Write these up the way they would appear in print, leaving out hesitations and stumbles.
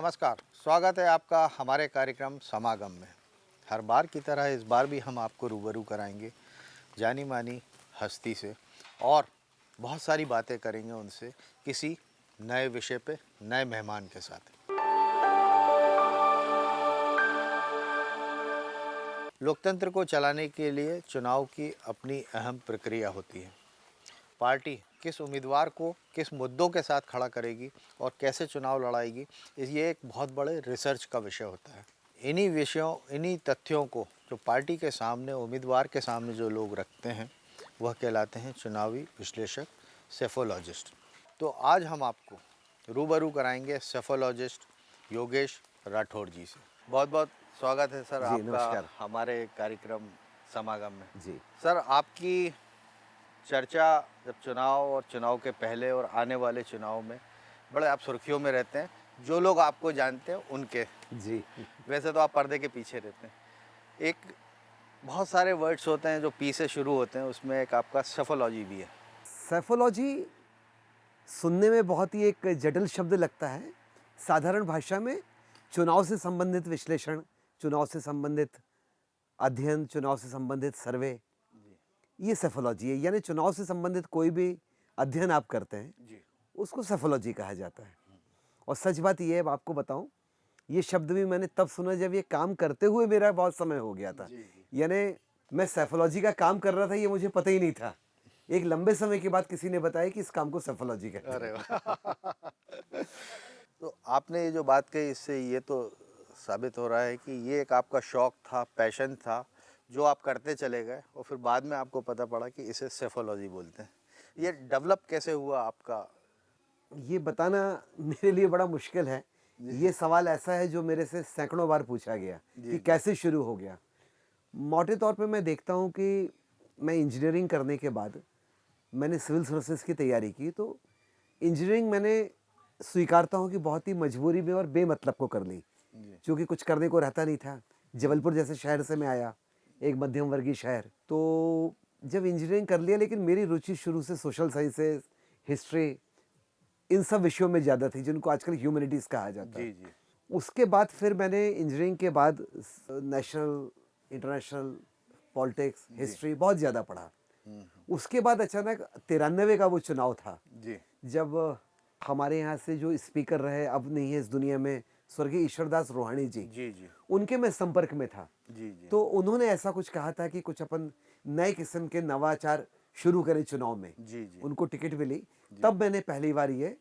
नमस्कार, स्वागत है आपका हमारे कार्यक्रम समागम में। हर बार की तरह इस बार भी हम आपको रूबरू कराएंगे जानी मानी हस्ती से और बहुत सारी बातें करेंगे उनसे किसी नए विषय पे नए मेहमान के साथ। लोकतंत्र को चलाने के लिए चुनाव की अपनी अहम प्रक्रिया होती है। पार्टी किस उम्मीदवार को किस मुद्दों के साथ खड़ा करेगी और कैसे चुनाव लड़ाएगी, ये एक बहुत बड़े रिसर्च का विषय होता है। इन्हीं तथ्यों को जो पार्टी के सामने उम्मीदवार के सामने जो लोग रखते हैं वह कहलाते हैं चुनावी विश्लेषक, सेफोलॉजिस्ट। तो आज हम आपको रूबरू कराएंगे सेफोलॉजिस्ट योगेश राठौड़ जी से। बहुत बहुत स्वागत है सर जी, आपका नमस्कार। हमारे कार्यक्रम समागम में। जी। सर, आपकी चर्चा जब चुनाव और चुनाव के पहले और आने वाले चुनाव में बड़े आप सुर्खियों में रहते हैं, जो लोग आपको जानते हैं उनके। जी। वैसे तो आप पर्दे के पीछे रहते हैं। एक बहुत सारे वर्ड्स होते हैं जो पी से शुरू होते हैं, उसमें एक आपका सेफोलॉजी भी है। सेफोलॉजी सुनने में बहुत ही एक जटिल शब्द लगता है। साधारण भाषा में चुनाव से संबंधित विश्लेषण, चुनाव से संबंधित अध्ययन, चुनाव से संबंधित सर्वे, ये सेफोलॉजी है। यानी चुनाव से संबंधित कोई भी अध्ययन आप करते हैं, जी उसको सेफोलॉजी कहा जाता है। और सच बात ये है, अब आपको बताऊं, ये शब्द भी मैंने तब सुना जब ये काम करते हुए मेरा बहुत समय हो गया था। यानी मैं सेफोलॉजी का काम कर रहा था, ये मुझे पता ही नहीं था। एक लंबे समय के बाद किसी ने बताया कि इस काम को सेफोलॉजी कहते हैं। अरे वाह। तो आपने ये जो बात कही, इससे ये तो साबित हो रहा है कि ये एक आपका शौक था, पैशन था, जो आप करते चले गए और फिर बाद में आपको पता पड़ा कि इसे सेफोलॉजी बोलते हैं। ये डेवलप कैसे हुआ आपका? ये बताना मेरे लिए बड़ा मुश्किल है। ये सवाल ऐसा है जो मेरे से सैकड़ों बार पूछा गया कि कैसे शुरू हो गया। मोटे तौर पे मैं देखता हूँ कि मैं इंजीनियरिंग करने के बाद मैंने सिविल सर्विसेज की तैयारी की, तो इंजीनियरिंग मैंने स्वीकारता हूँ कि बहुत ही मजबूरी में और बेमतलब को कर ली, क्योंकि कुछ करने को रहता नहीं था। जबलपुर जैसे शहर से मैं आया, एक मध्यम वर्गीय शहर। तो जब इंजीनियरिंग कर लिया, लेकिन मेरी रुचि शुरू से सोशल साइंसेज, हिस्ट्री, इन सब विषयों में ज़्यादा थी, जिनको आजकल ह्यूमैनिटीज़ कहा जाता है। जी उसके बाद फिर मैंने इंजीनियरिंग के बाद नेशनल, इंटरनेशनल, पॉलिटिक्स, हिस्ट्री बहुत ज़्यादा पढ़ा। उसके बाद अचानक 93 का वो चुनाव था, जी जब हमारे यहाँ से जो स्पीकर रहे, अब नहीं है इस दुनिया में, स्वर्गीय ईश्वरदास रोहाणी जी, जी उनके मैं संपर्क में था। जी तो उन्होंने ऐसा कुछ कहा था कि कुछ अपन नए किस्म के नवाचार शुरू करें चुनाव में। जी उनको टिकट मिली, तब मैंने पहली बार ये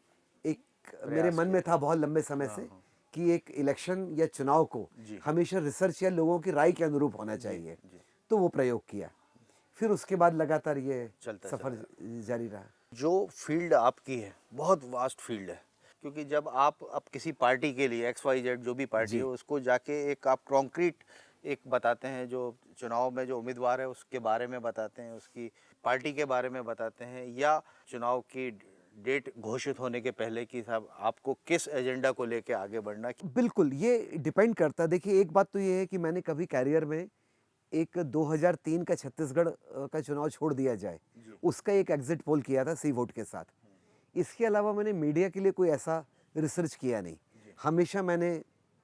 एक मेरे मन में था बहुत लंबे समय से कि एक इलेक्शन या चुनाव को हमेशा रिसर्च या लोगों की राय के अनुरूप होना चाहिए। तो वो प्रयोग किया। फिर उसके बाद लगातार ये सफर जारी रहा। जो फील्ड आपकी है बहुत वास्ट फील्ड है, क्योंकि जब आप अब किसी पार्टी के लिए XYZ जो भी पार्टी हो, उसको जाके एक आप कॉन्क्रीट एक बताते हैं, जो चुनाव में जो उम्मीदवार है उसके बारे में बताते हैं, उसकी पार्टी के बारे में बताते हैं, या चुनाव की डेट घोषित होने के पहले कि साहब आपको किस एजेंडा को लेके आगे बढ़ना। बिल्कुल, ये डिपेंड करता है। देखिए, एक बात तो ये है कि मैंने कभी कैरियर में एक 2003 का छत्तीसगढ़ का चुनाव छोड़ दिया जाए, उसका एक एग्जिट पोल किया था सी वोट के साथ। इसके अलावा मैंने मीडिया के लिए कोई ऐसा रिसर्च किया नहीं। हमेशा मैंने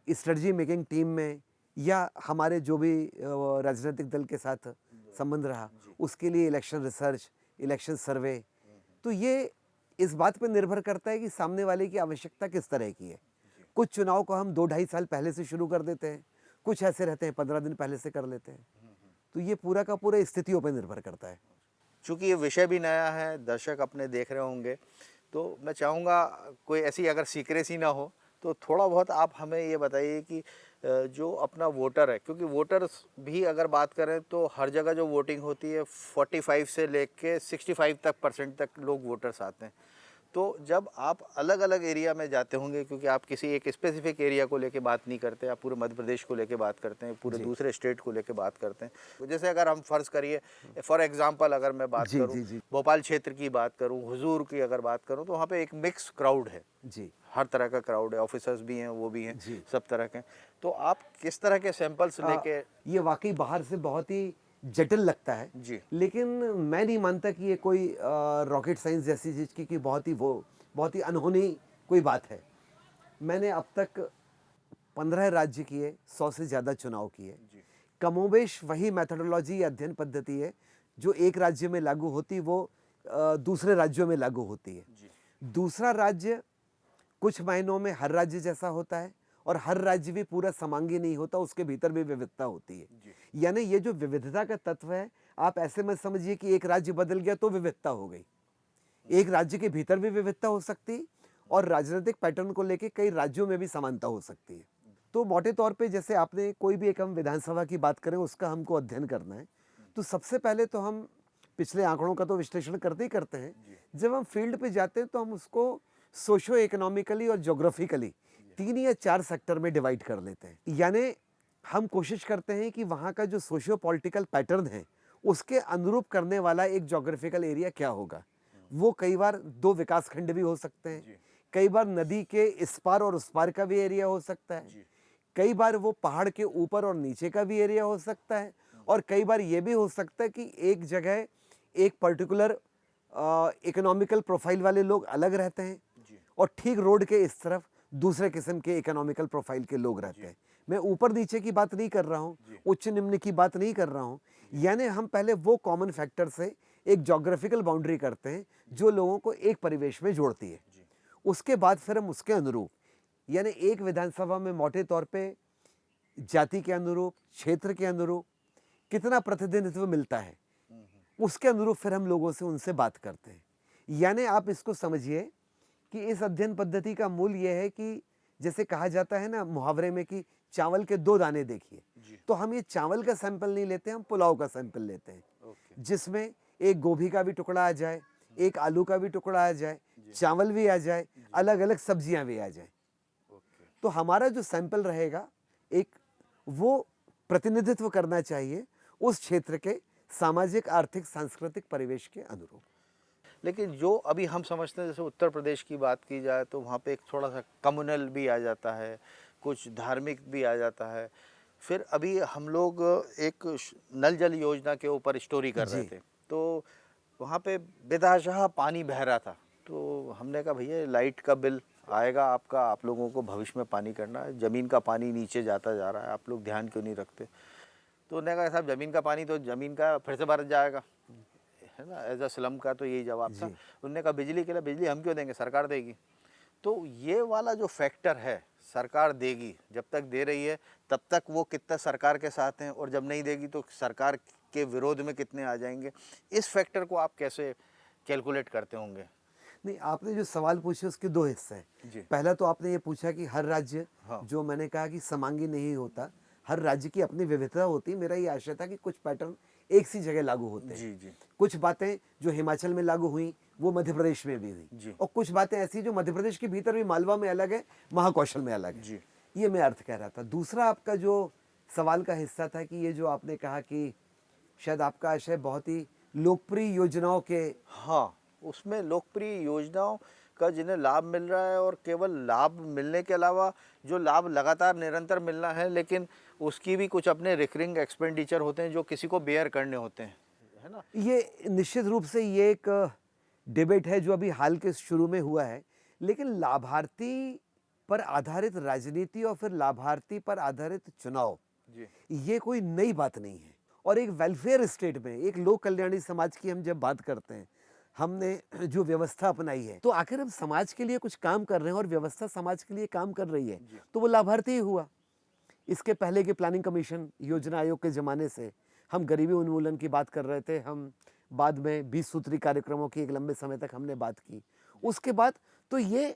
स्ट्रेटजी मेकिंग टीम में या हमारे जो भी राजनीतिक दल के साथ संबंध रहा, उसके लिए इलेक्शन रिसर्च, इलेक्शन सर्वे। तो ये इस बात पर निर्भर करता है कि सामने वाले की आवश्यकता किस तरह की है। कुछ चुनाव को हम 2-2.5 साल पहले से शुरू कर देते हैं, कुछ ऐसे रहते हैं 15 दिन पहले से कर लेते हैं। तो ये पूरा का पूरा स्थितियों पर निर्भर करता है। चूँकि ये विषय भी नया है, दर्शक अपने देख रहे होंगे, तो मैं चाहूँगा कोई ऐसी अगर सीक्रेसी ना हो तो थोड़ा बहुत आप हमें ये बताइए कि जो अपना वोटर है, क्योंकि वोटर्स भी अगर बात करें तो हर जगह जो वोटिंग होती है 45 से लेके 65 परसेंट तक लोग वोटर्स आते हैं। तो जब आप अलग अलग एरिया में जाते होंगे, क्योंकि आप किसी एक स्पेसिफिक एरिया को लेके बात नहीं करते, आप पूरे मध्य प्रदेश को लेके बात करते हैं, पूरे दूसरे स्टेट को लेके बात करते हैं। तो जैसे अगर हम फर्ज करिए, फॉर एग्जांपल अगर मैं बात करूं, भोपाल क्षेत्र की बात करूं, हुजूर की अगर बात करूं, तो वहाँ पे एक मिक्स क्राउड है जी, हर तरह का क्राउड है, ऑफिसर्स भी हैं, वो भी हैं, सब तरह के। तो आप किस तरह के सैंपल्स लेके? ये वाकई बाहर से बहुत ही जटिल लगता है जी, लेकिन मैं नहीं मानता कि ये कोई रॉकेट साइंस जैसी चीज़ की बहुत ही अनहोनी कोई बात है। मैंने अब तक 15 राज्य किए, 100 से ज़्यादा चुनाव किए। जी कमोबेश वही मेथोडोलॉजी या अध्ययन पद्धति है जो एक राज्य में लागू होती वो दूसरे राज्यों में लागू होती है। जी दूसरा राज्य कुछ मायनों में हर राज्य जैसा होता है और हर राज्य भी पूरा समांगी नहीं होता, उसके भीतर भी विविधता होती है। जी यानी ये जो विविधता का तत्व है, आप ऐसे मत समझिए कि एक राज्य बदल गया तो विविधता हो गई। एक राज्य के भीतर भी विविधता हो सकती है और राजनीतिक पैटर्न को लेके कई राज्यों में भी समानता हो सकती है। तो मोटे तौर पे जैसे आपने कोई भी एक हम विधानसभा की बात करें, उसका हमको अध्ययन करना है, तो सबसे पहले तो हम पिछले आंकड़ों का तो विश्लेषण करते ही करते हैं। जब हम फील्ड पे जाते हैं तो हम उसको सोशो इकोनॉमिकली और ज्योग्राफिकली 3 या 4 सेक्टर में डिवाइड कर लेते हैं। यानी हम कोशिश करते हैं कि वहाँ का जो सोशियो पॉलिटिकल पैटर्न है उसके अनुरूप करने वाला एक ज्योग्राफिकल एरिया क्या होगा। वो कई बार 2 विकास खंड भी हो सकते हैं, कई बार नदी के इस पार और उस पार का भी एरिया हो सकता है, कई बार वो पहाड़ के ऊपर और नीचे का भी एरिया हो सकता है, और कई बार ये भी हो सकता है कि एक जगह एक पर्टिकुलर इकोनॉमिकल प्रोफाइल वाले लोग अलग रहते हैं और ठीक रोड के इस तरफ दूसरे किस्म के इकोनॉमिकल प्रोफाइल के लोग रहते हैं। मैं ऊपर नीचे की बात नहीं कर रहा हूँ, उच्च निम्न की बात नहीं कर रहा हूँ। यानी हम पहले वो कॉमन फैक्टर से एक ज्योग्राफिकल बाउंड्री करते हैं जो लोगों को एक परिवेश में जोड़ती है। उसके बाद फिर हम उसके अनुरूप, यानी एक विधानसभा में मोटे तौर पे जाति के अनुरूप, क्षेत्र के अनुरूप कितना प्रतिनिधित्व मिलता है, उसके अनुरूप फिर हम लोगों से उनसे बात करते हैं। यानी आप इसको समझिए कि इस अध्ययन पद्धति का मूल ये है कि जैसे कहा जाता है ना मुहावरे में कि चावल के 2 दाने देखिए, तो हम ये चावल का सैंपल नहीं लेते, हम पुलाव का सैंपल लेते हैं, जिसमें एक गोभी का भी टुकड़ा आ जाए, एक आलू का भी टुकड़ा आ जाए, चावल भी आ जाए, अलग अलग सब्जियां भी आ जाए। तो हमारा जो सैंपल रहेगा एक वो प्रतिनिधित्व करना चाहिए उस क्षेत्र के सामाजिक, आर्थिक, सांस्कृतिक परिवेश के अनुरूप। लेकिन जो अभी हम समझते हैं, जैसे उत्तर प्रदेश की बात की जाए तो वहाँ पे एक थोड़ा सा कम्युनल भी आ जाता है, कुछ धार्मिक भी आ जाता है। फिर अभी हम लोग एक नल जल योजना के ऊपर स्टोरी कर रहे थे, तो वहाँ पे बेतहाशा पानी बह रहा था। तो हमने कहा भैया लाइट का बिल आएगा आपका, आप लोगों को भविष्य में पानी करना है, ज़मीन का पानी नीचे जाता जा रहा है, आप लोग ध्यान क्यों नहीं रखते। तो उन्होंने कहा साहब ज़मीन का पानी तो ज़मीन का फिर से भर जाएगा, है ना, एज अ स्लम का तो यही जवाब था। उन्होंने कहा बिजली के लिए बिजली हम क्यों देंगे, सरकार देगी। तो ये वाला जो फैक्टर है, सरकार देगी, जब तक दे रही है तब तक वो कितना सरकार के साथ हैं, और जब नहीं देगी तो सरकार के विरोध में कितने आ जाएंगे, इस फैक्टर को आप कैसे कैलकुलेट करते होंगे। नहीं, आपने जो सवाल पूछे उसके 2 हिस्से हैं। पहला तो आपने ये पूछा कि हर राज्य, जो मैंने कहा कि समांगी नहीं होता, हर राज्य की अपनी विविधता होती है। मेरा ये आशय था कि कुछ पैटर्न एक सी जगह लागू होते हैं। कुछ बातें जो हिमाचल में लागू हुई वो मध्य प्रदेश में भी हुई, और कुछ बातें ऐसी जो मध्य प्रदेश के भीतर भी, मालवा में अलग है, महाकौशल में अलग है। ये मैं अर्थ कह रहा था। दूसरा आपका जो सवाल का हिस्सा था कि ये जो आपने कहा कि शायद आपका आशय बहुत ही लोकप्रिय योजनाओं के, हाँ, उसमें लोकप्रिय योजनाओं का जिन्हें लाभ मिल रहा है, और केवल लाभ मिलने के अलावा जो लाभ लगातार निरंतर मिलना है, लेकिन उसकी भी कुछ अपने रिकरिंग एक्सपेंडिचर होते हैं जो किसी को बेयर करने होते हैं, है ना। ये निश्चित रूप से ये एक डिबेट है जो अभी हाल के शुरू में हुआ है। लेकिन लाभार्थी पर आधारित राजनीति और फिर लाभार्थी पर आधारित चुनाव, ये कोई नई बात नहीं है। और एक वेलफेयर स्टेट में, एक लोक कल्याणी समाज की हम जब बात करते हैं, हमने जो व्यवस्था अपनाई है, तो आखिर हम समाज के लिए कुछ काम कर रहे हैं और व्यवस्था समाज के लिए काम कर रही है, तो वो लाभार्थी ही हुआ। इसके पहले के प्लानिंग कमीशन, योजना आयोग के ज़माने से हम गरीबी उन्मूलन की बात कर रहे थे, हम बाद में 20 सूत्री कार्यक्रमों की एक लंबे समय तक हमने बात की। उसके बाद तो ये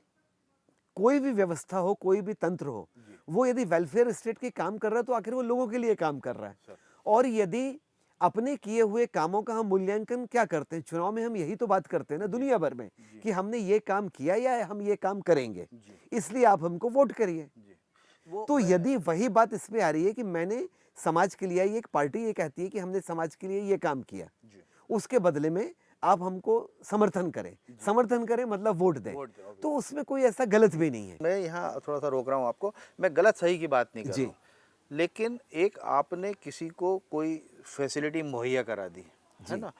कोई भी व्यवस्था हो, कोई भी तंत्र हो, वो यदि वेलफेयर स्टेट के काम कर रहा है तो आखिर वो लोगों के लिए काम कर रहा है। और यदि अपने किए हुए कामों का हम मूल्यांकन क्या करते हैं, चुनाव में हम यही तो बात करते हैं ना दुनिया भर में, कि हमने ये काम किया या हम ये काम करेंगे, इसलिए आप हमको वोट करिए। तो यदि वही बात इसमें आ रही है कि मैंने समाज के लिए, एक पार्टी ये कहती है कि हमने समाज के लिए ये काम किया, उसके बदले में आप हमको समर्थन करें मतलब वोट दें, तो उसमें कोई ऐसा गलत भी नहीं है। मैं यहाँ थोड़ा सा रोक रहा हूँ आपको, मैं गलत सही की बात नहीं कर रहा हूँ, लेकिन एक आपने किसी को कोई फैसिलिटी मुहैया करा दी, है ना,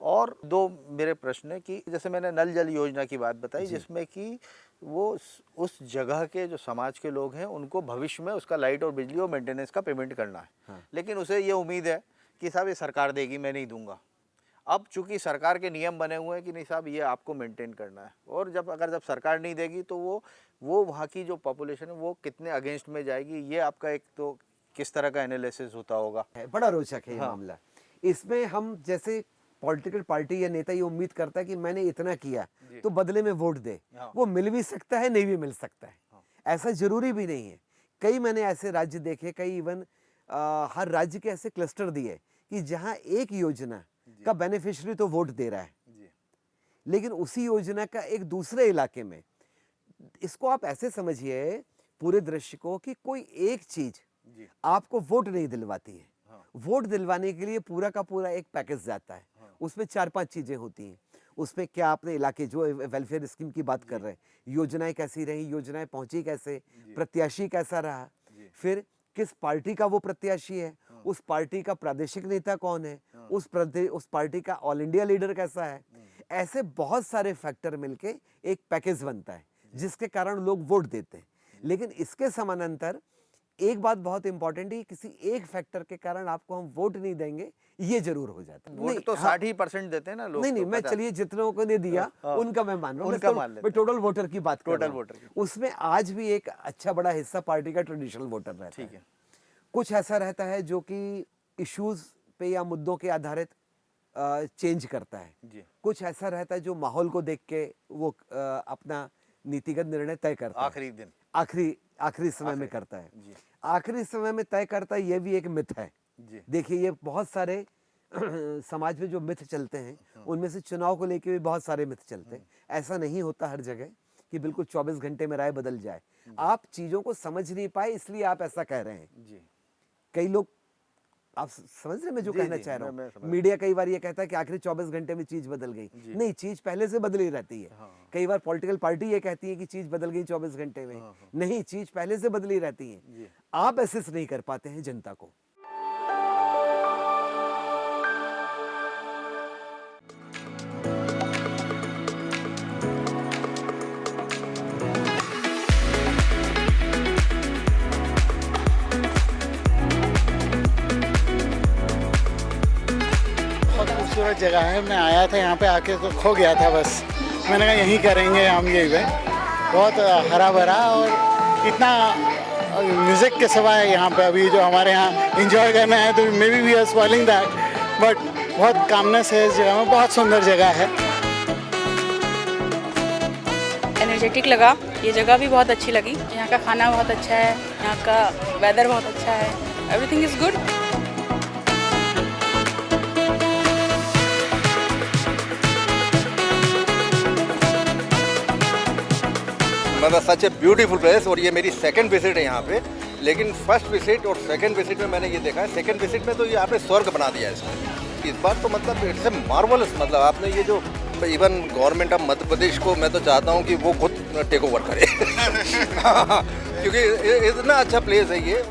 और दो मेरे प्रश्न है कि जैसे मैंने नल जल योजना की बात बताई, जिसमें कि वो उस जगह के जो समाज के लोग हैं उनको भविष्य में उसका लाइट और बिजली और मेंटेनेंस का पेमेंट करना है। हाँ। लेकिन उसे ये उम्मीद है कि साहब ये सरकार देगी, मैं नहीं दूंगा। अब चूंकि सरकार के नियम बने हुए हैं कि नहीं साहब ये आपको मेंटेन करना है, और जब सरकार नहीं देगी तो वो वहाँ की जो पॉपुलेशन है वो कितने अगेंस्ट में जाएगी, ये आपका एक तो किस तरह का एनालिसिस होता होगा। बड़ा रोचक है ये हाँ। मामला। इसमें हम जैसे पॉलिटिकल पार्टी या नेता ये उम्मीद करता है कि मैंने इतना किया तो बदले में वोट दे। हाँ। वो मिल भी सकता है, नहीं भी मिल सकता है। ऐसा जरूरी भी नहीं है। कई मैंने ऐसे राज्य देखे, कई इवन हर राज्य के ऐसे क्लस्टर दिए कि जहां एक योजना का बेनिफिशियरी तो वोट दे रहा है, लेकिन उसी योजना का एक दूसरे इलाके में, इसको आप ऐसे समझिए पूरे दृश्य को कि कोई एक चीज आपको वोट नहीं दिलवाती है। वोट दिलवाने के लिए पूरा का पूरा एक पैकेज जाता है। उसमें 4-5 चीजें होती हैं। उसमें क्या आपने इलाके जो वेलफेयर स्कीम की बात कर रहे हैं, योजनाएं कैसी रही, योजनाएं पहुंची कैसे, प्रत्याशी कैसा रहा, फिर किस पार्टी का वो प्रत्याशी है, उस पार्टी का प्रादेशिक नेता कौन है, उस पार्टी का ऑल इंडिया लीडर कैसा है। ऐसे बहुत सारे फैक्टर मिलके एक पैकेज बनता है जिसके कारण लोग वोट देते हैं। लेकिन इसके समानांतर एक बात बहुत इंपॉर्टेंट है, किसी एक फैक्टर के कारण आपको हम वोट नहीं देंगे, ये जरूर हो जाता है। वोट तो 60% देते हैं ना लोग। नहीं, तो मैं 50। चलिए जितनों को ने दिया उनका मैं मान रहा हूँ, उनका मान लेते मैं टोटल वोटर की बात कर रहा टोटल हूँ। वोटर की। उसमें आज भी एक अच्छा बड़ा हिस्सा पार्टी का ट्रेडिशनल वोटर रहता ठीक है। है। कुछ ऐसा रहता है जो कि इश्यूज पे या मुद्दों के आधारित चेंज करता है। जी। कुछ ऐसा रहता है जो माहौल को देख के वो अपना नीतिगत निर्णय तय करता है, आखिरी दिन, आखिरी समय में करता है। जी। आखिरी समय में तय करता है, ये भी एक मिथ है। जी। देखिए ये बहुत सारे समाज में जो मिथ चलते हैं उनमें से चुनाव को लेके भी बहुत सारे मिथ चलते हैं। ऐसा नहीं होता हर जगह कि बिल्कुल 24 घंटे में राय बदल जाए। आप चीजों को समझ नहीं पाए इसलिए आप ऐसा कह रहे हैं। जी। कई लोग, आप समझ रहे हैं मैं जो जी, कहना जी, चाह रहा मैं हूँ। समझ मीडिया कई बार ये कहता है कि आखिरी 24 घंटे में चीज बदल गई। नहीं, चीज पहले से बदली रहती है। कई बार पॉलिटिकल पार्टी ये कहती है कि चीज बदल गई 24 घंटे में। नहीं, चीज पहले से बदली रहती है। आप एसेस नहीं कर पाते हैं जनता को। खूबसूरत जगह है। मैं आया था यहाँ पे, आके तो खो गया था बस। मैंने कहा यहीं करेंगे हम ये इवेंट। बहुत हरा भरा और इतना म्यूज़िक के सिवाय यहाँ पे अभी जो हमारे यहाँ इंजॉय करना है तो may be we are spoiling that, but बहुत कामनेस है इस जगह में। बहुत सुंदर जगह है, एनर्जेटिक लगा। ये जगह भी बहुत अच्छी लगी। यहाँ का खाना बहुत अच्छा है, यहाँ का वेदर बहुत अच्छा है, एवरीथिंग इज़ गुड। मतलब सच ए ब्यूटीफुल प्लेस। और ये मेरी सेकंड विजिट है यहाँ पे, लेकिन फर्स्ट विजिट और सेकंड विजिट में मैंने ये देखा है, सेकंड विजिट में तो ये आपने स्वर्ग बना दिया है इसको। इस बार तो मतलब इट्स ए मार्वलस। मतलब आपने ये जो even government of Madhya Pradesh को मैं तो चाहता हूँ कि वो खुद टेक ओवर करे क्योंकि इतना अच्छा प्लेस है ये।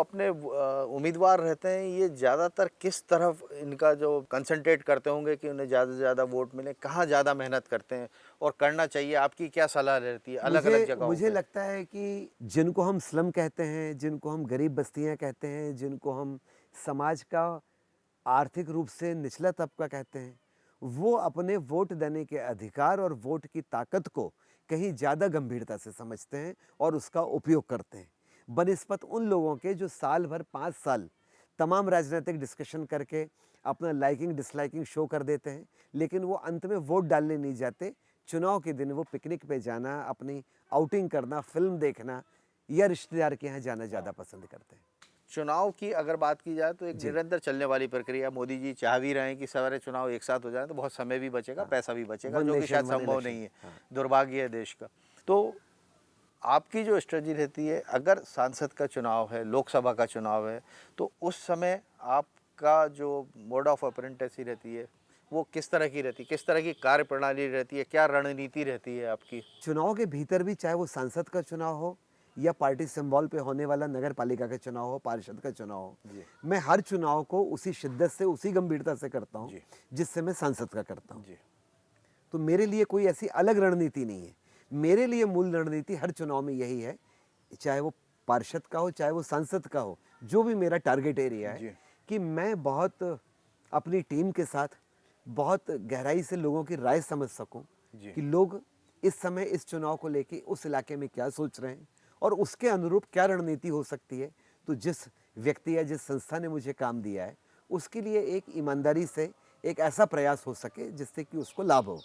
अपने उम्मीदवार रहते हैं ये ज़्यादातर किस तरफ इनका जो कंसंट्रेट करते होंगे कि उन्हें ज़्यादा से ज़्यादा वोट मिले, कहाँ ज़्यादा मेहनत करते हैं और करना चाहिए, आपकी क्या सलाह रहती है अलग अलग जगहों मुझे पे? लगता है कि जिनको हम स्लम कहते हैं, जिनको हम गरीब बस्तियां कहते हैं, जिनको हम समाज का आर्थिक रूप से निचला तबका कहते हैं, वो अपने वोट देने के अधिकार और वोट की ताकत को कहीं ज़्यादा गंभीरता से समझते हैं और उसका उपयोग करते हैं बनिस्बत उन लोगों के जो साल भर 5 साल तमाम राजनीतिक डिस्कशन करके अपना लाइकिंग डिसलाइकिंग शो कर देते हैं, लेकिन वो अंत में वोट डालने नहीं जाते। चुनाव के दिन वो पिकनिक पे जाना, अपनी आउटिंग करना, फिल्म देखना या रिश्तेदार के यहाँ जाना ज़्यादा पसंद करते हैं। चुनाव की अगर बात की जाए तो एक निरंतर चलने वाली प्रक्रिया, मोदी जी चाह भी रहे हैं कि सारे चुनाव एक साथ हो जाए तो बहुत समय भी बचेगा, पैसा भी बचेगा, One जो कि nation, शायद one संभव election। नहीं है, दुर्भाग्य है देश का। तो आपकी जो स्ट्रेटजी रहती है, अगर सांसद का चुनाव है, लोकसभा का चुनाव है, तो उस समय आपका जो मोड ऑफ ऑपरेंटेसी रहती है वो किस तरह की रहती है, किस तरह की कार्य प्रणाली रहती है, क्या रणनीति रहती है आपकी? चुनाव के भीतर भी, चाहे वो सांसद का चुनाव हो या पार्टी सिंबल पे होने वाला नगर पालिका का चुनाव हो, पार्षद का चुनाव हो, मैं हर चुनाव को उसी शिद्दत से, उसी गंभीरता से करता हूँ जिससे मैं सांसद का करता हूँ। तो मेरे लिए कोई ऐसी अलग रणनीति नहीं है। मेरे लिए मूल रणनीति हर चुनाव में यही है, चाहे वो पार्षद का हो, चाहे वो सांसद का हो, जो भी मेरा टारगेट एरिया है, कि मैं बहुत अपनी टीम के साथ बहुत गहराई से लोगों की राय समझ सकूं कि लोग इस समय इस चुनाव को लेके उस इलाके में क्या सोच रहे हैं और उसके अनुरूप क्या रणनीति हो सकती है। तो जिस व्यक्ति या जिस संस्था ने मुझे काम दिया है उसके लिए एक ईमानदारी से एक ऐसा प्रयास हो सके जिससे कि उसको लाभ हो।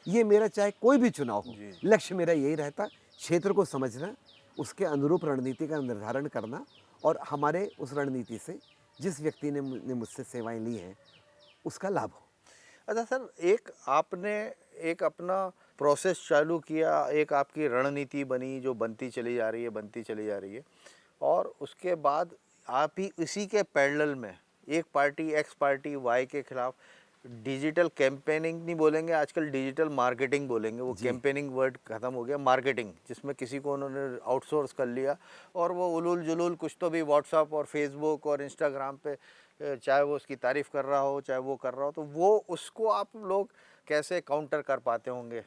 ये मेरा चाहे कोई भी चुनाव हो, लक्ष्य मेरा यही रहता, क्षेत्र को समझना, उसके अनुरूप रणनीति का निर्धारण करना और हमारे उस रणनीति से जिस व्यक्ति ने मुझसे सेवाएं ली हैं उसका लाभ हो। अच्छा सर, एक आपने एक अपना प्रोसेस चालू किया, एक आपकी रणनीति बनी जो बनती चली जा रही है और उसके बाद आप ही इसी के पैरेलल में एक पार्टी एक्स पार्टी वाई के खिलाफ डिजिटल कैंपेनिंग नहीं बोलेंगे आजकल, डिजिटल मार्केटिंग बोलेंगे, वो कैंपेनिंग वर्ड खत्म हो गया, मार्केटिंग, जिसमें किसी को उन्होंने आउटसोर्स कर लिया और वो उलूल जुलूल कुछ तो भी व्हाट्सएप और फेसबुक और इंस्टाग्राम पे, चाहे वो उसकी तारीफ़ कर रहा हो चाहे वो कर रहा हो, तो वो उसको आप लोग कैसे काउंटर कर पाते होंगे?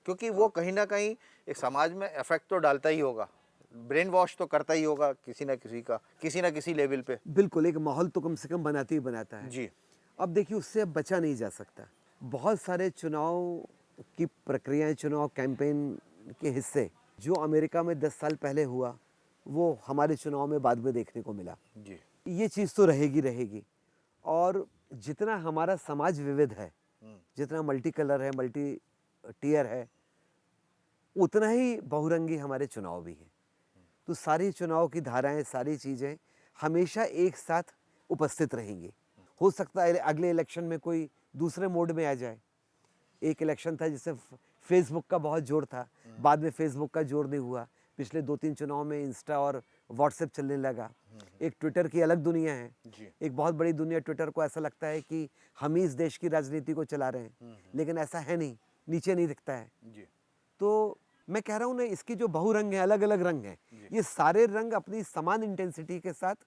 क्योंकि वो कहीं ना कहीं एक समाज में इफेक्ट तो डालता ही होगा, ब्रेन वॉश तो करता ही होगा किसी ना किसी लेवल पे। बिल्कुल, एक माहौल तो कम से कम बनाते ही बनाता है जी। अब देखिए, उससे अब बचा नहीं जा सकता। बहुत सारे चुनाव की प्रक्रियाएं, चुनाव कैंपेन के हिस्से जो अमेरिका में 10 साल पहले हुआ वो हमारे चुनाव में बाद में देखने को मिला। जी। ये चीज़ तो रहेगी और जितना हमारा समाज विविध है, जितना मल्टी कलर है, मल्टी टियर है, उतना ही बहुरंगी हमारे चुनाव भी हैं। तो सारी चुनाव की धाराएं, सारी चीज़ें हमेशा एक साथ उपस्थित रहेंगी। हो सकता है अगले इलेक्शन में कोई दूसरे मोड में आ जाए। एक इलेक्शन था जिससे फेसबुक का बहुत जोर था, बाद में फेसबुक का जोर नहीं हुआ। पिछले 2-3 चुनाव में इंस्टा और व्हाट्सएप चलने लगा। एक ट्विटर की अलग दुनिया है, एक बहुत बड़ी दुनिया ट्विटर को। ऐसा लगता है कि हम ही इस देश की राजनीति को चला रहे हैं, लेकिन ऐसा है नहीं, नीचे नहीं दिखता है। तो मैं कह रहा हूँ ना, इसकी जो बहुरंग है, अलग अलग रंग है, ये सारे रंग अपनी समान इंटेंसिटी के साथ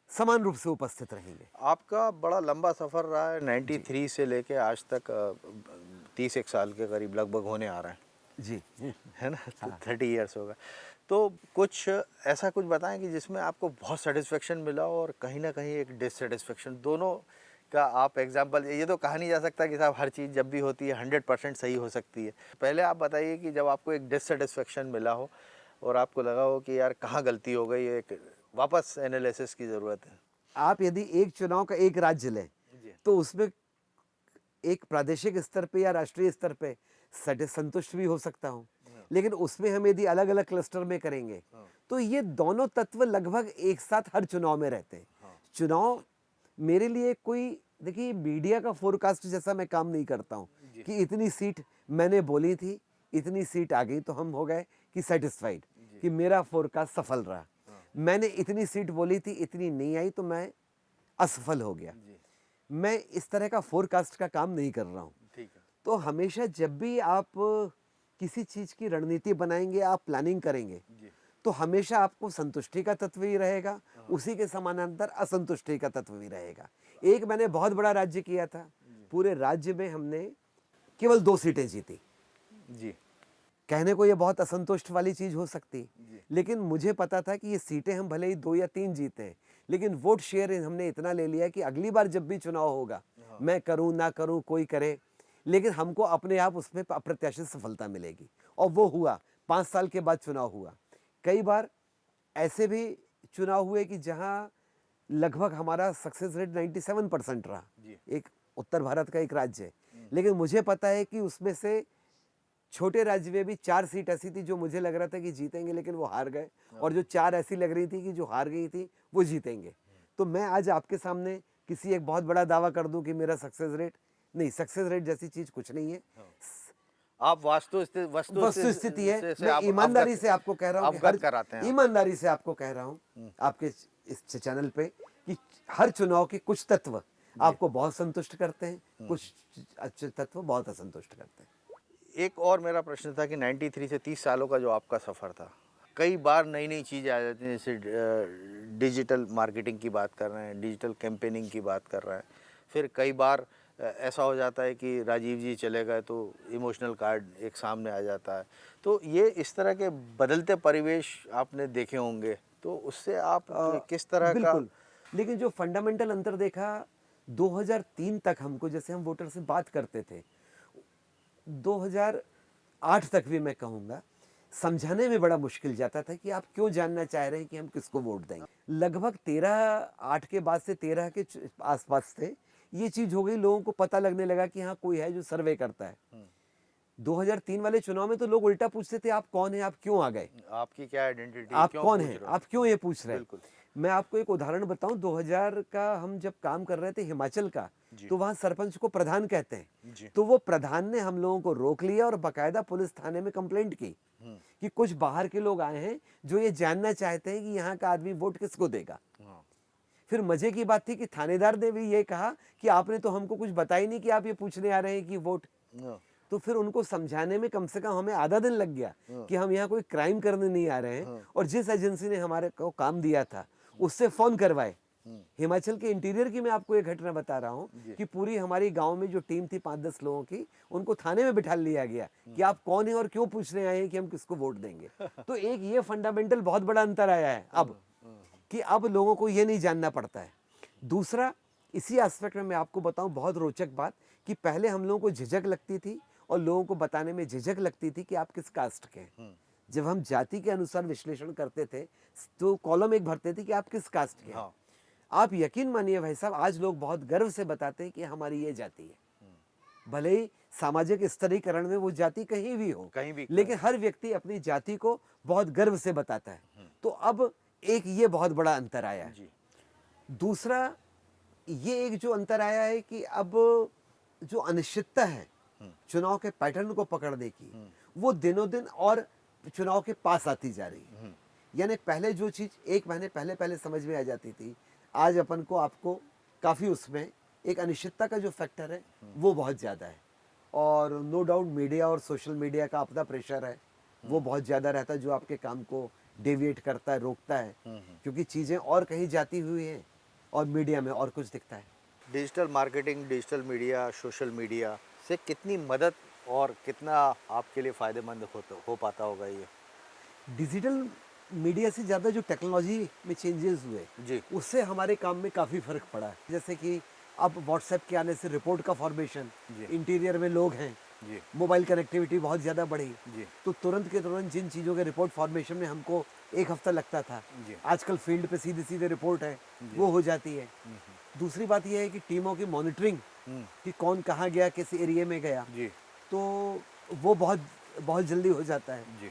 समान रूप से उपस्थित रहेंगे। आपका बड़ा लंबा सफ़र रहा है, 93 से लेके आज तक 31 साल के करीब लगभग होने आ रहा है जी, है ना? 30 इयर्स होगा। तो कुछ ऐसा कुछ बताएं कि जिसमें आपको बहुत सेटिस्फेक्शन मिला और कहीं ना कहीं एक डिससेटिस्फेक्शन, दोनों का आप एग्जांपल। ये तो कहा नहीं जा सकता कि साहब हर चीज़ जब भी होती है 100% सही हो सकती है। पहले आप बताइए कि जब आपको एक डिससेटिस्फेक्शन मिला हो और आपको लगा हो कि यार कहाँ गलती हो गई, एक वापस एनालिसिस की ज़रूरत है। आप यदि एक चुनाव का एक राज्य लें तो उसमें एक प्रादेशिक स्तर पे या राष्ट्रीय स्तर पे संतुष्ट भी हो सकता हूँ, लेकिन उसमें हम यदि अलग अलग क्लस्टर में करेंगे तो ये दोनों तत्व लगभग एक साथ हर चुनाव में रहते हैं। चुनाव मेरे लिए कोई, देखिए, मीडिया का फोरकास्ट जैसा मैं काम नहीं करता हूँ कि इतनी सीट मैंने बोली थी, इतनी सीट आ गई तो हम हो गए कि सेटिस्फाइड कि मेरा फोरकास्ट सफल रहा। मैंने इतनी सीट बोली थी, इतनी नहीं आई तो मैं असफल हो गया। मैं इस तरह का फोरकास्ट का काम नहीं कर रहा हूँ। तो हमेशा जब भी आप किसी चीज़ की रणनीति बनाएंगे, आप प्लानिंग करेंगे, तो हमेशा आपको संतुष्टि का तत्व ही रहेगा, उसी के समानांतर असंतुष्टि का तत्व भी रहेगा। एक मैंने बहुत बड़ा राज्य किया था, पूरे राज्य में हमने केवल 2 सीटें जीती। जी कहने को ये बहुत असंतुष्ट वाली चीज हो सकती, लेकिन मुझे पता था कि ये सीटें हम भले ही 2 या 3 जीते हैं, लेकिन वोट शेयर हमने इतना ले लिया कि अगली बार जब भी चुनाव होगा, मैं करूं ना करूं कोई करे, लेकिन हमको अपने आप उसमें अप्रत्याशित सफलता मिलेगी। और वो हुआ, 5 साल के बाद चुनाव हुआ। कई बार ऐसे भी चुनाव हुए कि जहां लगभग हमारा सक्सेस रेट 97% रहा। एक उत्तर भारत का एक राज्य है, लेकिन मुझे पता है कि उसमें से छोटे राज्य में भी 4 सीट ऐसी थी जो मुझे लग रहा था कि जीतेंगे, लेकिन वो हार गए, और जो 4 ऐसी लग रही थी कि जो हार गई थी वो जीतेंगे। तो मैं आज आपके सामने किसी एक बहुत बड़ा दावा कर दूं कि मेरा सक्सेस रेट नहीं, सक्सेस रेट जैसी चीज कुछ नहीं है। आप वस्तुस्थिति है, से मैं आप ईमानदारी अवगत- से आपको कह रहा हूँ, अवगत कराते हैं आप। ईमानदारी से आपको कह रहा हूँ आपके इस चैनल पे कि हर चुनाव के कुछ तत्व आपको बहुत संतुष्ट करते हैं, कुछ अच्छे तत्व बहुत असंतुष्ट करते हैं। एक और मेरा प्रश्न था कि 93 से 30 सालों का जो आपका सफ़र था, कई बार नई नई चीज़ें आ जाती हैं, जैसे डिजिटल मार्केटिंग की बात कर रहे हैं, डिजिटल कैंपेनिंग की बात कर रहे हैं, फिर कई बार ऐसा हो जाता है कि राजीव जी चले गए तो इमोशनल कार्ड एक सामने आ जाता है। तो ये इस तरह के बदलते परिवेश आपने देखे होंगे, तो उससे आप किस तरह का? बिल्कुल, लेकिन जो फंडामेंटल अंतर देखा 2003 तक हमको, जैसे हम वोटर से बात करते थे, 2008 तक भी मैं कहूँगा, समझाने में बड़ा मुश्किल जाता था कि आप क्यों जानना चाह रहे हैं कि हम किसको वोट देंगे। लगभग 8 के बाद से 13 के आसपास से ये चीज हो गई, लोगों को पता लगने लगा कि हाँ कोई है जो सर्वे करता है। 2003 वाले चुनाव में तो लोग उल्टा पूछते थे, आप कौन है, आप क्यों आ गए, आपकी क्या आइडेंटिटी, आप क्यों कौन पूछ हैं, रहे हो? आप क्यों ये पूछ रहे हैं। बिल्कुल। मैं आपको एक उदाहरण बताऊं, 2000 का हम जब काम कर रहे थे हिमाचल का, तो वहां सरपंच को प्रधान कहते हैं। तो वो प्रधान ने हम लोगों को रोक लिया और बाकायदा पुलिस थाने में कंप्लेंट की कि कुछ बाहर के लोग आए हैं जो ये जानना चाहते हैं कि यहाँ का आदमी वोट किसको देगा। फिर मजे की बात थी कि थानेदार ने भी ये कहा कि आपने तो हमको कुछ बताया नहीं कि आप ये पूछने आ रहे हैं कि वोट। तो फिर उनको समझाने में कम से कम हमें आधा दिन लग गया कि हम यहाँ कोई क्राइम करने नहीं आ रहे हैं, और जिस एजेंसी ने हमारे को काम दिया था उससे फोन करवाए। हिमाचल के इंटीरियर की मैं आपको एक घटना बता रहा हूँ कि पूरी हमारी गांव में जो टीम थी 5-10 लोगों की, उनको थाने में बिठा लिया गया कि आप कौन है और क्यों पूछने आए हैं कि हम किसको वोट देंगे। तो एक ये फंडामेंटल बहुत बड़ा अंतर आया है अब, कि अब लोगों को ये नहीं जानना पड़ता है। दूसरा, इसी एस्पेक्ट में मैं आपको बताऊं बहुत रोचक बात, कि पहले हम लोगों को झिझक लगती थी और लोगों को बताने में झिझक लगती थी कि आप किस कास्ट के हैं। जब हम जाति के अनुसार विश्लेषण करते थे तो कॉलम एक भरते थे कि आप किस कास्ट के हैं। आप यकीन मानिए भाई साहब, आज लोग बहुत गर्व से बताते हैं कि हमारी ये जाति है। भले ही सामाजिक स्तरीकरण में वो जाति कहीं भी हो, लेकिन हर व्यक्ति अपनी जाति को बहुत गर्व से बताता है। तो अब एक ये बहुत बड़ा अंतर आया है। दूसरा, ये एक जो अंतर आया है कि अब जो अनिश्चितता है चुनाव के पैटर्न को पकड़ने की, वो दिनों दिन और चुनाव के पास आती जा रही है। यानी पहले जो चीज 1 महीने पहले समझ में आ जाती थी, आज अपन को आपको काफी उसमें एक अनिश्चितता का जो फैक्टर है वो बहुत ज्यादा है। और नो डाउट मीडिया और सोशल मीडिया का अपना प्रेशर है, वो बहुत ज्यादा रहता है, जो आपके काम को डेविएट करता है, रोकता है, क्योंकि चीजें और कहीं जाती हुई हैं और मीडिया में और कुछ दिखता है। Digital marketing, digital media, social media से कितनी मदद और कितना आपके लिए फ़ायदेमंद हो पाता होगा ये? डिजिटल मीडिया से ज़्यादा जो टेक्नोलॉजी में चेंजेस हुए जी। उससे हमारे काम में काफ़ी फ़र्क पड़ा है। जैसे कि अब व्हाट्सएप के आने से रिपोर्ट का फॉर्मेशन, इंटीरियर में लोग हैं, मोबाइल कनेक्टिविटी बहुत ज़्यादा बढ़ी, तो तुरंत के तुरंत जिन चीज़ों के रिपोर्ट फॉर्मेशन में हमको 1 हफ्ता लगता था, आजकल फील्ड पे सीधे रिपोर्ट है, वो हो जाती है। दूसरी बात यह है कि टीमों की मॉनिटरिंग, कि कौन कहाँ गया, किस एरिया में गया, तो वो बहुत जल्दी हो जाता है।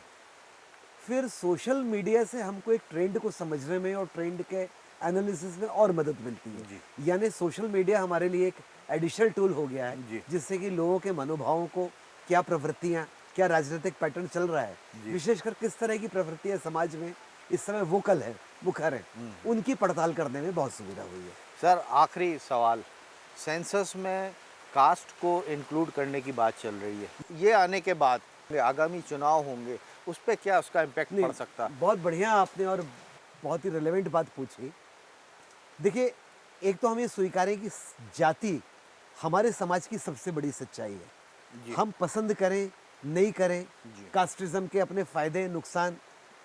फिर सोशल मीडिया से हमको एक ट्रेंड को समझने में और ट्रेंड के एनालिसिस में और मदद मिलती है। यानी सोशल मीडिया हमारे लिए एक एडिशनल टूल हो गया है, जिससे कि लोगों के मनोभावों को, क्या प्रवृत्तियां, क्या राजनीतिक पैटर्न चल रहा है, विशेषकर किस तरह की प्रवृत्तियां समाज में इस समय वोकल है, मुखर है, उनकी पड़ताल करने में बहुत सुविधा हुई है। सर, आखिरी सवाल, सेंसस में कास्ट को इंक्लूड करने की बात चल रही है, ये आने के बाद आगामी चुनाव होंगे, उस पर क्या उसका इम्पैक्ट पड़ सकता है? बहुत बढ़िया आपने और बहुत ही रिलेवेंट बात पूछी। देखिए, एक तो हम ये स्वीकारें कि जाति हमारे समाज की सबसे बड़ी सच्चाई है। हम पसंद करें नहीं करें, कास्टिज्म के अपने फायदे नुकसान,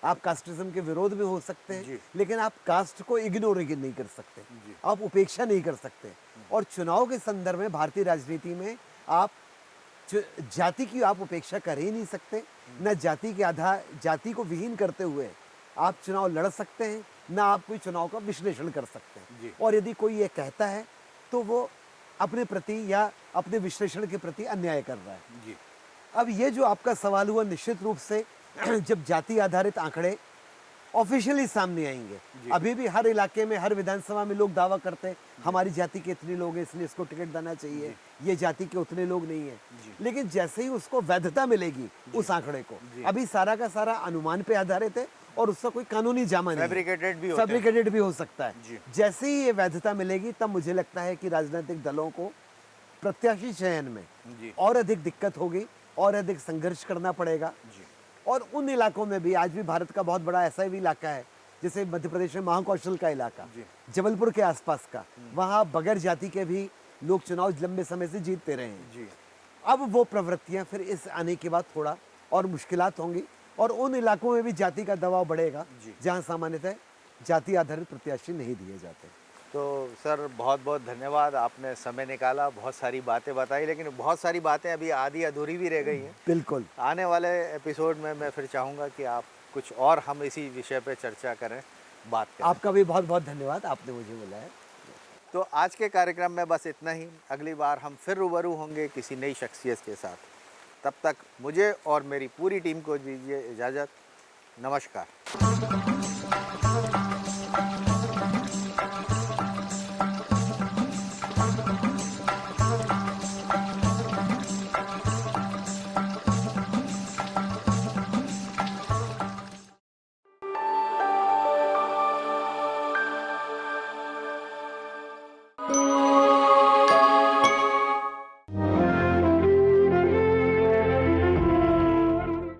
आप कास्टिज्म के विरोध में हो सकते हैं, लेकिन आप कास्ट को इग्नोर नहीं कर सकते, आप उपेक्षा नहीं कर सकते। और चुनाव के संदर्भ में भारतीय राजनीति में आप जाति की आप उपेक्षा कर ही नहीं सकते, न जाति के आधार जाति को विहीन करते हुए आप चुनाव लड़ सकते हैं, ना आप कोई चुनाव का विश्लेषण कर सकते हैं। और यदि कोई ये कहता है तो वो अपने प्रति या अपने विश्लेषण के प्रति अन्याय कर रहा है। अब ये जो आपका सवाल हुआ, निश्चित रूप से जब जाति आधारित आंकड़े ऑफिशियली सामने आएंगे, अभी भी हर इलाके में हर विधानसभा में लोग दावा करते हैं हमारी जाति के इतने लोग हैं इसलिए इसको टिकट देना चाहिए, ये जाति के उतने लोग नहीं है। लेकिन जैसे ही उसको वैधता मिलेगी उस आंकड़े को, अभी सारा का सारा अनुमान पे आधारित है और उसका कोई कानूनी जामा नहीं, फैब्रिकेटेड भी हो सकता है। जैसे ही ये वैधता मिलेगी तब मुझे लगता है कि राजनीतिक दलों को प्रत्याशी चयन में और अधिक दिक्कत होगी और अधिक संघर्ष करना पड़ेगा। और उन इलाकों में भी, आज भी भारत का बहुत बड़ा ऐसा भी इलाका है जैसे मध्य प्रदेश में महाकौशल का इलाका, जबलपुर के आसपास का, वहाँ बगैर जाति के भी लोग चुनाव लंबे समय से जीतते रहे हैं। अब वो प्रवृत्तियां फिर इस आने के बाद थोड़ा और मुश्किलात होंगी और उन इलाकों में भी जाति का दबाव बढ़ेगा जहाँ सामान्यतः जाति आधारित प्रत्याशी नहीं दिए जाते। तो सर बहुत बहुत धन्यवाद, आपने समय निकाला, बहुत सारी बातें बताई, लेकिन बहुत सारी बातें अभी आधी अधूरी भी रह गई हैं। बिल्कुल, आने वाले एपिसोड में मैं फिर चाहूँगा कि आप कुछ और हम इसी विषय पे चर्चा करें, बात करें। आपका भी बहुत बहुत धन्यवाद, आपने मुझे बुलाया। तो आज के कार्यक्रम में बस इतना ही। अगली बार हम फिर रूबरू होंगे किसी नई शख्सियत के साथ। तब तक मुझे और मेरी पूरी टीम को दीजिए इजाज़त। नमस्कार।